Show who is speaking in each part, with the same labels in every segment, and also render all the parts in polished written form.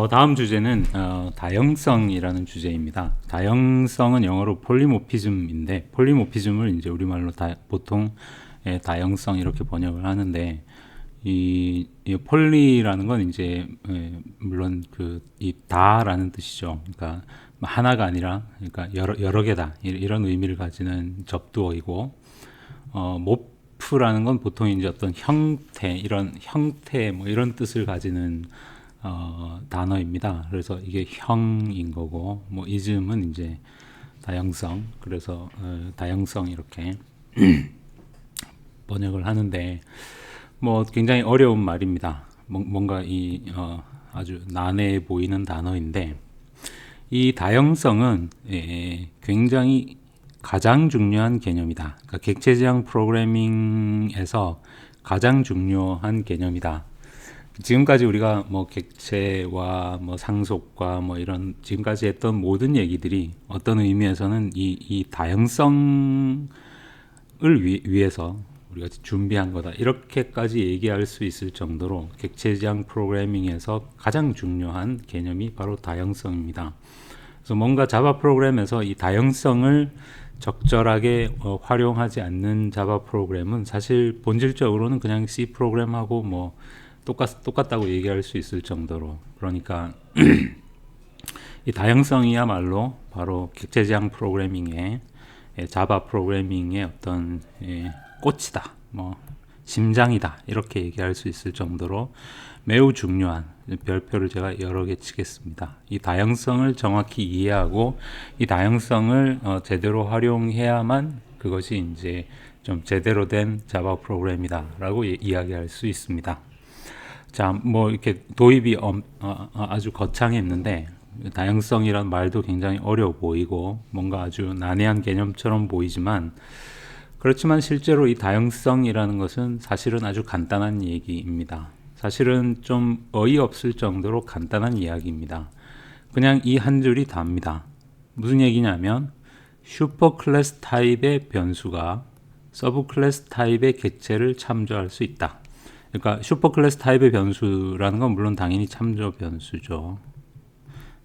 Speaker 1: 다음 주제는 다형성이라는 주제입니다. 다형성은 영어로 폴리모피즘인데 폴리모피즘을 이제 우리말로 보통 다형성 이렇게 번역을 하는데 이 폴리라는 건 이제 물론 이 다라는 뜻이죠. 그러니까 하나가 아니라 그러니까 여러 개다 이런 의미를 가지는 접두어이고 모프라는 건 보통 이제 어떤 형태 이런 형태 뭐 이런 뜻을 가지는 단어입니다. 그래서 이게 형인 거고, 뭐 이즘은 이제 다형성, 그래서 다형성 이렇게 번역을 하는데, 뭐 굉장히 어려운 말입니다. 뭔가 아주 난해해 보이는 단어인데, 이 다형성은 굉장히 가장 중요한 개념이다. 그러니까 객체지향 프로그래밍에서 가장 중요한 개념이다. 지금까지 우리가 뭐 객체와 뭐 상속과 뭐 이런 지금까지 했던 모든 얘기들이 어떤 의미에서는 이 다양성을 위해서 우리가 준비한 거다. 이렇게까지 얘기할 수 있을 정도로 객체지향 프로그래밍에서 가장 중요한 개념이 바로 다양성입니다. 그래서 뭔가 자바 프로그램에서 이 다양성을 적절하게 활용하지 않는 자바 프로그램은 사실 본질적으로는 그냥 C 프로그램하고 뭐 똑같다고 얘기할 수 있을 정도로, 그러니까 이 다양성이야말로 바로 객체지향 프로그래밍의 자바 프로그래밍의 어떤 꽃이다, 뭐 심장이다 이렇게 얘기할 수 있을 정도로 매우 중요한 별표를 제가 여러 개 치겠습니다. 이 다양성을 정확히 이해하고 이 다양성을 제대로 활용해야만 그것이 이제 좀 제대로 된 자바 프로그램이다라고 이야기할 수 있습니다. 자, 뭐 이렇게 도입이 아주 거창했는데 다양성이란 말도 굉장히 어려워 보이고 뭔가 아주 난해한 개념처럼 보이지만, 그렇지만 실제로 이 다양성이라는 것은 사실은 아주 간단한 얘기입니다. 사실은 좀 어이없을 정도로 간단한 이야기입니다. 그냥 이 한 줄이 답니다. 무슨 얘기냐면 슈퍼 클래스 타입의 변수가 서브 클래스 타입의 객체를 참조할 수 있다. 그러니까 슈퍼 클래스 타입의 변수라는 건 물론 당연히 참조 변수죠.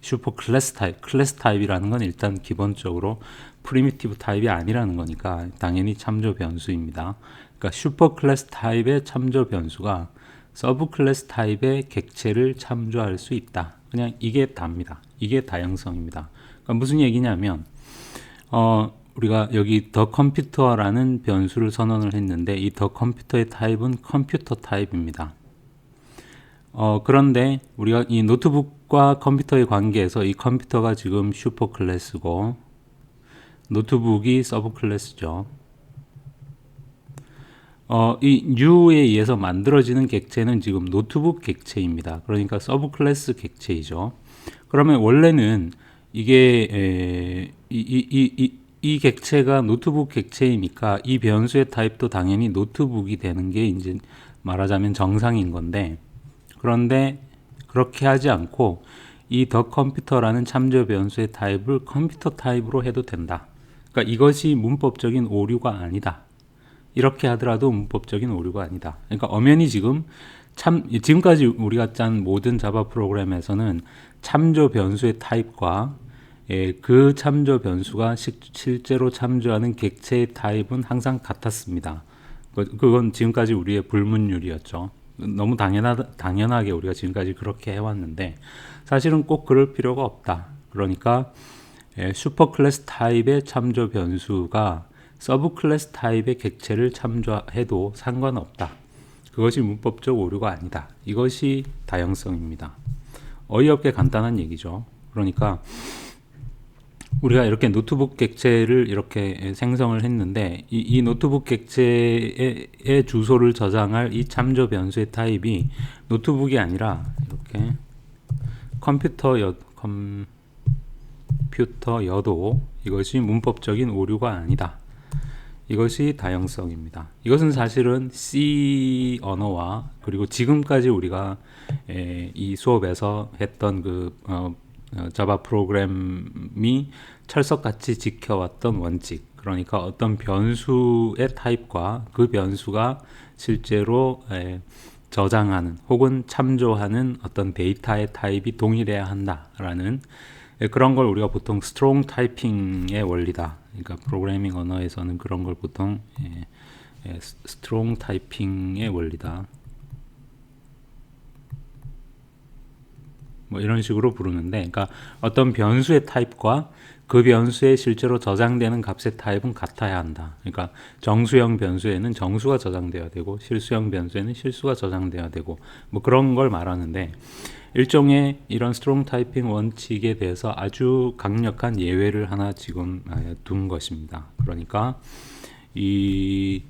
Speaker 1: 슈퍼 클래스 타입, 클래스 타입이라는 건 일단 기본적으로 프리미티브 타입이 아니라는 거니까 당연히 참조 변수입니다. 그러니까 슈퍼 클래스 타입의 참조 변수가 서브 클래스 타입의 객체를 참조할 수 있다. 그냥 이게 답니다. 이게 다양성입니다. 그러니까 무슨 얘기냐면 우리가 여기 더 컴퓨터라는 변수를 선언을 했는데 이 더 컴퓨터의 타입은 컴퓨터 타입입니다. 그런데 우리가 이 노트북과 컴퓨터의 관계에서 이 컴퓨터가 지금 슈퍼 클래스고 노트북이 서브 클래스죠. 이 U에 의해서 만들어지는 객체는 지금 노트북 객체입니다. 그러니까 서브 클래스 객체이죠. 그러면 원래는 이게 이 객체가 노트북 객체이니까 이 변수의 타입도 당연히 노트북이 되는 게 이제 말하자면 정상인 건데, 그런데 그렇게 하지 않고 이 더 컴퓨터라는 참조 변수의 타입을 컴퓨터 타입으로 해도 된다. 그러니까 이것이 문법적인 오류가 아니다. 이렇게 하더라도 문법적인 오류가 아니다. 그러니까 엄연히 지금까지 우리가 짠 모든 자바 프로그램에서는 참조 변수의 타입과 그 참조 변수가 실제로 참조하는 객체의 타입은 항상 같았습니다. 그건 지금까지 우리의 불문율이었죠. 너무 당연하게 우리가 지금까지 그렇게 해왔는데 사실은 꼭 그럴 필요가 없다. 그러니까 슈퍼 클래스 타입의 참조 변수가 서브 클래스 타입의 객체를 참조해도 상관없다. 그것이 문법적 오류가 아니다. 이것이 다양성입니다. 어이없게 간단한 얘기죠. 그러니까 우리가 이렇게 노트북 객체를 이렇게 생성을 했는데 이 노트북 객체의 주소를 저장할 이 참조 변수의 타입이 노트북이 아니라 이렇게 컴퓨터여도 이것이 문법적인 오류가 아니다. 이것이 다양성입니다. 이것은 사실은 C 언어와 그리고 지금까지 우리가 이 수업에서 했던 자바 프로그램이 철석같이 지켜왔던 원칙, 그러니까 어떤 변수의 타입과 그 변수가 실제로 저장하는 혹은 참조하는 어떤 데이터의 타입이 동일해야 한다라는 그런 걸 우리가 보통 스트롱 타이핑의 원리다. 그러니까 프로그래밍 언어에서는 그런 걸 보통 스트롱 타이핑의 원리다. 뭐 이런 식으로 부르는데, 그러니까 어떤 변수의 타입과 그 변수에 실제로 저장되는 값의 타입은 같아야 한다. 그러니까 정수형 변수에는 정수가 저장되어야 되고 실수형 변수에는 실수가 저장되어야 되고 뭐 그런 걸 말하는데, 일종의 이런 스트롱 타이핑 원칙에 대해서 아주 강력한 예외를 하나 지금 둔 것입니다. 그러니까 이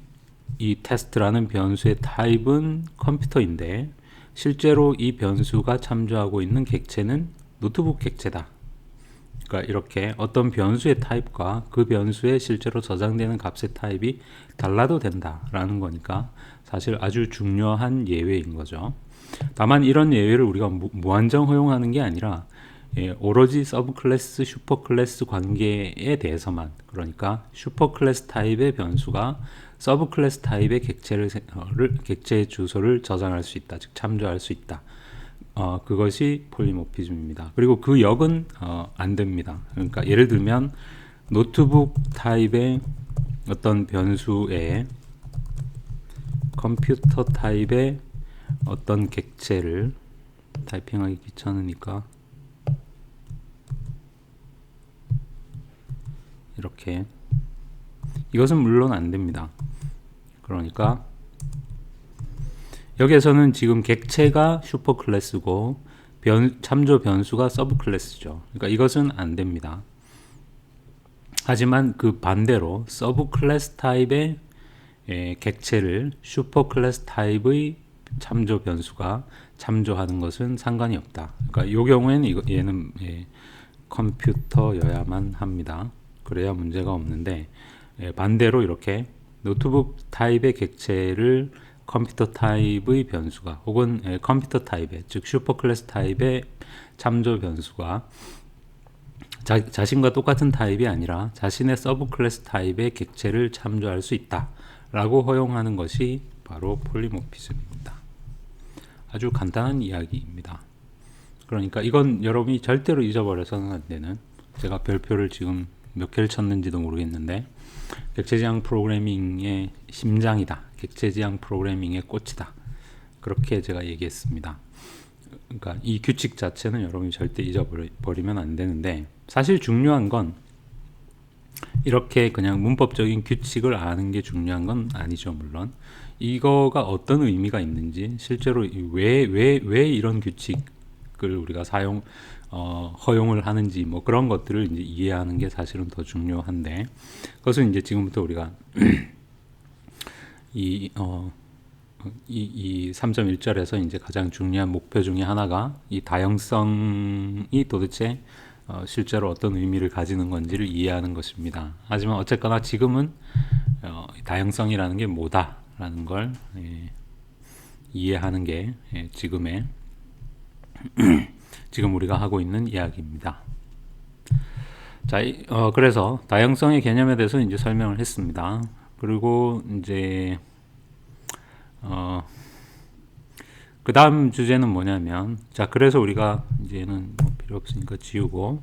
Speaker 1: 테스트라는 변수의 타입은 컴퓨터인데 실제로 이 변수가 참조하고 있는 객체는 노트북 객체다. 그러니까 이렇게 어떤 변수의 타입과 그 변수에 실제로 저장되는 값의 타입이 달라도 된다라는 거니까 사실 아주 중요한 예외인 거죠. 다만 이런 예외를 우리가 무한정 허용하는 게 아니라 오로지 서브 클래스, 슈퍼 클래스 관계에 대해서만, 그러니까 슈퍼 클래스 타입의 변수가 서브 클래스 타입의 객체의 주소를 저장할 수 있다, 즉 참조할 수 있다. 그것이 폴리모피즘입니다. 그리고 그 역은 안 됩니다. 그러니까 예를 들면 노트북 타입의 어떤 변수에 컴퓨터 타입의 어떤 객체를, 타이핑하기 귀찮으니까 이렇게, 이것은 물론 안 됩니다. 그러니까 여기에서는 지금 객체가 슈퍼 클래스고 참조 변수가 서브 클래스죠. 그러니까 이것은 안 됩니다. 하지만 그 반대로 서브 클래스 타입의 객체를 슈퍼 클래스 타입의 참조 변수가 참조하는 것은 상관이 없다. 그러니까 이 경우에는 얘는 컴퓨터여야만 합니다. 그래야 문제가 없는데, 반대로 이렇게 노트북 타입의 객체를 컴퓨터 타입의 변수가 혹은 컴퓨터 타입의, 즉 슈퍼 클래스 타입의 참조 변수가 자신과 똑같은 타입이 아니라 자신의 서브 클래스 타입의 객체를 참조할 수 있다 라고 허용하는 것이 바로 폴리모피즘입니다. 아주 간단한 이야기입니다. 그러니까 이건 여러분이 절대로 잊어버려서는 안 되는, 제가 별표를 지금 몇 개를 쳤는지도 모르겠는데, 객체지향 프로그래밍의 심장이다, 객체지향 프로그래밍의 꽃이다, 그렇게 제가 얘기했습니다. 그러니까 이 규칙 자체는 여러분이 절대 잊어버리면 안 되는데, 사실 중요한 건 이렇게 그냥 문법적인 규칙을 아는 게 중요한 건 아니죠. 물론 이거가 어떤 의미가 있는지, 실제로 왜 이런 규칙을 우리가 허용을 하는지, 뭐 그런 것들을 이제 이해하는 게 사실은 더 중요한데, 그것은 이제 지금부터 우리가 이 3.1절에서 이제 가장 중요한 목표 중에 하나가 이 다형성이 도대체 실제로 어떤 의미를 가지는 건지를 이해하는 것입니다. 하지만 어쨌거나 지금은 다형성이라는 게 뭐다라는 걸 이해하는 게 지금 우리가 하고 있는 이야기입니다. 자, 그래서 다형성의 개념에 대해서 이제 설명을 했습니다. 그리고 이제 그 다음 주제는 뭐냐면, 자, 그래서 우리가 이제는 뭐 필요 없으니까 지우고,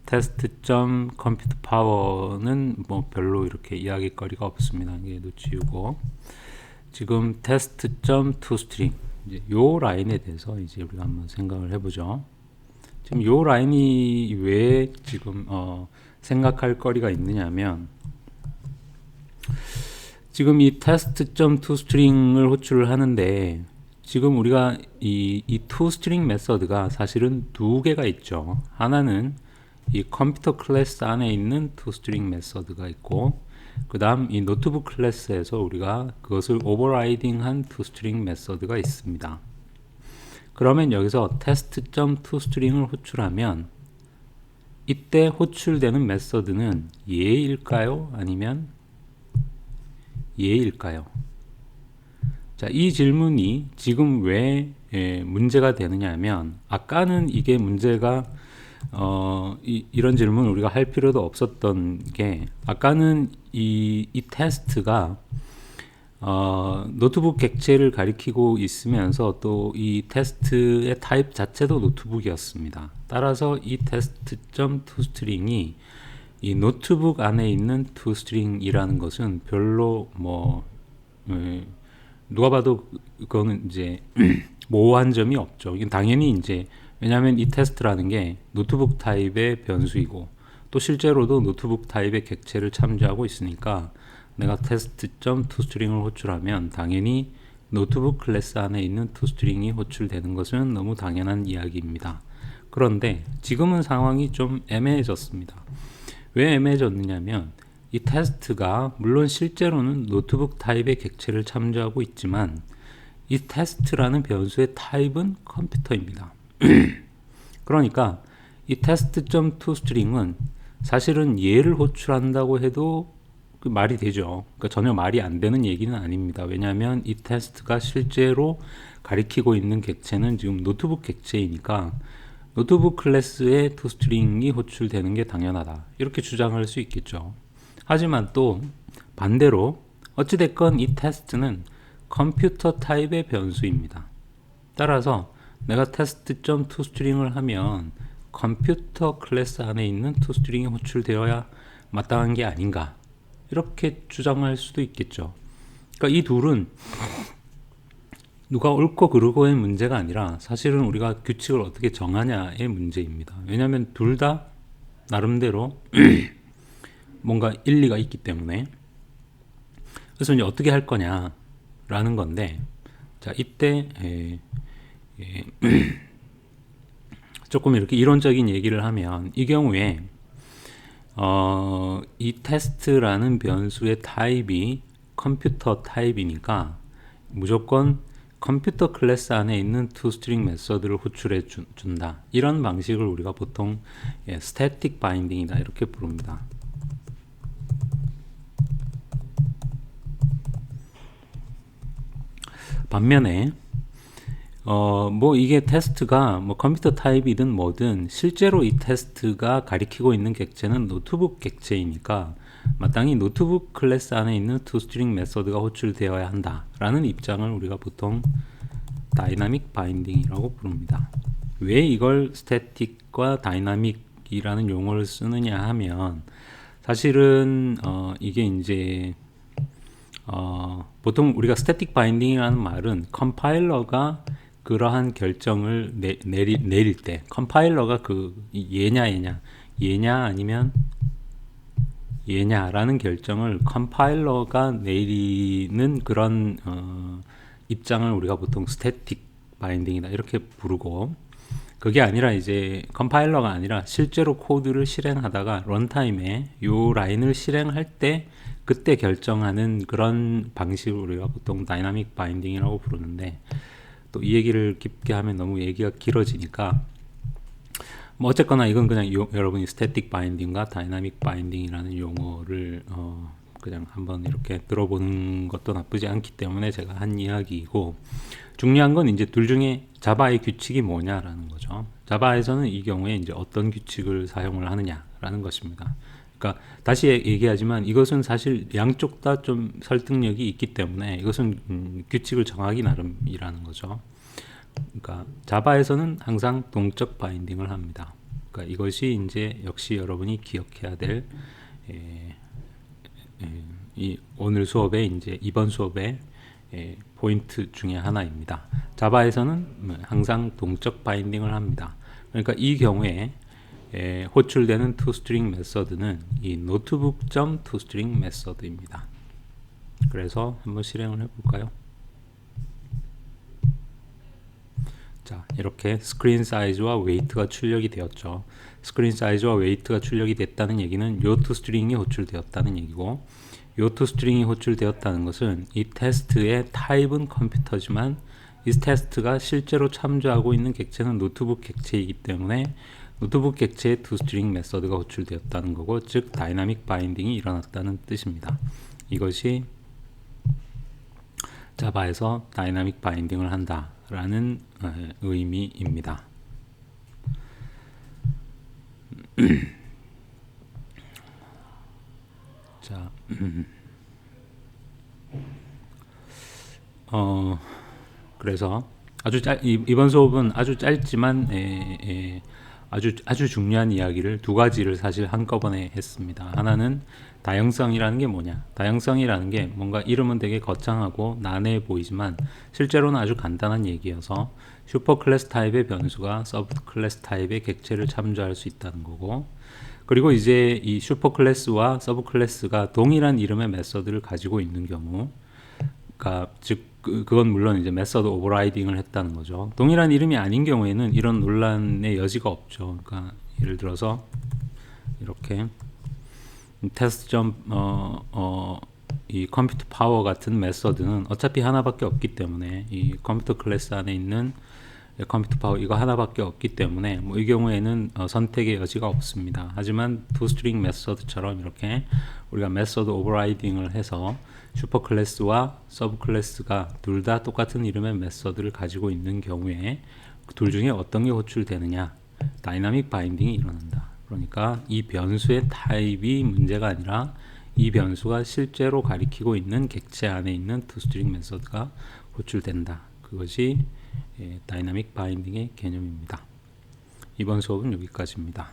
Speaker 1: test.compute_power는 뭐 별로 이렇게 이야기거리가 없습니다. 얘도 지우고, 지금 test.toString, 이제 요 라인에 대해서 이제 우리가 한번 생각을 해보죠. 지금 요 라인이 왜 지금 생각할 거리가 있느냐면, 지금 이 test.toString을 호출을 하는데, 지금 우리가 이 toString 메서드가 사실은 두 개가 있죠. 하나는 이 컴퓨터 클래스 안에 있는 toString 메서드가 있고, 그 다음 이 노트북 클래스에서 우리가 그것을 오버라이딩한 toString 메서드가 있습니다. 그러면 여기서 test.toString을 호출하면 이때 호출되는 메서드는 예일까요? 아니면 예일까요? 자, 이 질문이 지금 왜 문제가 되느냐 하면, 아까는 이게 문제가 이런 질문을 우리가 할 필요도 없었던 게, 아까는 이 테스트가 노트북 객체를 가리키고 있으면서 또 이 테스트의 타입 자체도 노트북이었습니다. 따라서 이 test.toString이 이 노트북 안에 있는 toString이라는 것은 별로 누가 봐도 그거는 이제 모호한 점이 없죠. 이건 당연히 이제 왜냐하면 이 테스트라는 게 노트북 타입의 변수이고 또 실제로도 노트북 타입의 객체를 참조하고 있으니까 내가 test.toString을 호출하면 당연히 노트북 클래스 안에 있는 toString이 호출되는 것은 너무 당연한 이야기입니다. 그런데 지금은 상황이 좀 애매해졌습니다. 왜 애매해졌느냐면 이 테스트가 물론 실제로는 노트북 타입의 객체를 참조하고 있지만 이 테스트라는 변수의 타입은 컴퓨터입니다. 그러니까 이 test.toString은 사실은 얘를 호출한다고 해도 그 말이 되죠. 그러니까 전혀 말이 안 되는 얘기는 아닙니다. 왜냐하면 이 테스트가 실제로 가리키고 있는 객체는 지금 노트북 객체이니까 노트북 클래스의 toString이 호출되는 게 당연하다. 이렇게 주장할 수 있겠죠. 하지만 또 반대로 어찌됐건 이 테스트는 컴퓨터 타입의 변수입니다. 따라서 내가 test.toString을 하면 컴퓨터 클래스 안에 있는 toString이 호출되어야 마땅한 게 아닌가 이렇게 주장할 수도 있겠죠. 그러니까 이 둘은 누가 옳고 그르고의 문제가 아니라 사실은 우리가 규칙을 어떻게 정하냐의 문제입니다. 왜냐하면 둘 다 나름대로 뭔가 일리가 있기 때문에. 그래서 이제 어떻게 할 거냐라는 건데, 자 이때 조금 이렇게 이론적인 얘기를 하면 이 경우에 이 테스트라는 변수의 타입이 컴퓨터 타입이니까 무조건 컴퓨터 클래스 안에 있는 toString 메서드를 호출해 준다. 이런 방식을 우리가 보통 static binding이다 이렇게 부릅니다. 반면에 이게 테스트가 컴퓨터 타입이든 뭐든 실제로 이 테스트가 가리키고 있는 객체는 노트북 객체이니까 마땅히 노트북 클래스 안에 있는 toString 메서드가 호출되어야 한다라는 입장을 우리가 보통 다이나믹 바인딩이라고 부릅니다. 왜 이걸 스태틱과 다이나믹이라는 용어를 쓰느냐 하면 사실은 이게 이제 보통 우리가 스태틱 바인딩이라는 말은 컴파일러가 그러한 결정을 내릴 때 컴파일러가 얘냐 아니면 얘냐라는 결정을 컴파일러가 내리는 그런 입장을 우리가 보통 스태틱 바인딩이다 이렇게 부르고, 그게 아니라 이제 컴파일러가 아니라 실제로 코드를 실행하다가 런타임에 요 라인을 실행할 때 그때 결정하는 그런 방식을 우리가 보통 다이나믹 바인딩이라고 부르는데, 또 이 얘기를 깊게 하면 너무 얘기가 길어지니까 어쨌거나 이건 그냥 여러분이 스태틱 바인딩과 다이나믹 바인딩이라는 용어를 그냥 한번 이렇게 들어보는 것도 나쁘지 않기 때문에 제가 한 이야기이고, 중요한 건 이제 둘 중에 자바의 규칙이 뭐냐라는 거죠. 자바에서는 이 경우에 이제 어떤 규칙을 사용을 하느냐라는 것입니다. 그러니까 다시 얘기하지만 이것은 사실 양쪽 다 좀 설득력이 있기 때문에 이것은 규칙을 정하기 나름이라는 거죠. 그러니까 자바에서는 항상 동적 바인딩을 합니다. 그러니까 이것이 이제 역시 여러분이 기억해야 될 이 오늘 수업의 이제 이번 수업의 포인트 중에 하나입니다. 자바에서는 항상 동적 바인딩을 합니다. 그러니까 이 경우에 호출되는 toString 메서드는 이 notebook.toString 메서드입니다. 그래서 한번 실행을 해볼까요? 자, 이렇게 스크린 사이즈와 웨이트가 출력이 되었죠. 스크린 사이즈와 웨이트가 출력이 됐다는 얘기는 요 toString이 호출되었다는 얘기고, 요 toString이 호출되었다는 것은 이 테스트의 타입은 컴퓨터지만 이 테스트가 실제로 참조하고 있는 객체는 노트북 객체이기 때문에 노트북 객체의 toString 메서드가 호출되었다는 거고, 즉 다이나믹 바인딩이 일어났다는 뜻입니다. 이것이 자바에서 다이나믹 바인딩을 한다라는 의미입니다. 자, 그래서 이번 수업은 아주 짧지만 아주 중요한 이야기를 두 가지를 사실 한꺼번에 했습니다. 하나는 다형성이라는 게 뭐냐? 다형성이라는 게 뭔가 이름은 되게 거창하고 난해해 보이지만 실제로는 아주 간단한 얘기여서 슈퍼 클래스 타입의 변수가 서브 클래스 타입의 객체를 참조할 수 있다는 거고, 그리고 이제 이 슈퍼 클래스와 서브 클래스가 동일한 이름의 메서드를 가지고 있는 경우, 그러니까 즉 그건 물론 이제 메서드 오버라이딩을 했다는 거죠. 동일한 이름이 아닌 경우에는 이런 논란의 여지가 없죠. 그러니까 예를 들어서 이렇게 테스트 이 컴퓨터 파워 같은 메서드는 어차피 하나밖에 없기 때문에, 이 컴퓨터 클래스 안에 있는 컴퓨터 파워 이거 하나밖에 없기 때문에 뭐 이 경우에는 선택의 여지가 없습니다. 하지만 toString 메서드처럼 이렇게 우리가 메서드 오버라이딩을 해서 슈퍼 클래스와 서브 클래스가 둘 다 똑같은 이름의 메서드를 가지고 있는 경우에 둘 중에 어떤 게 호출되느냐, 다이나믹 바인딩이 일어난다. 그러니까 이 변수의 타입이 문제가 아니라 이 변수가 실제로 가리키고 있는 객체 안에 있는 toString 메서드가 호출된다. 그것이 다이나믹 바인딩의 개념입니다. 이번 수업은 여기까지입니다.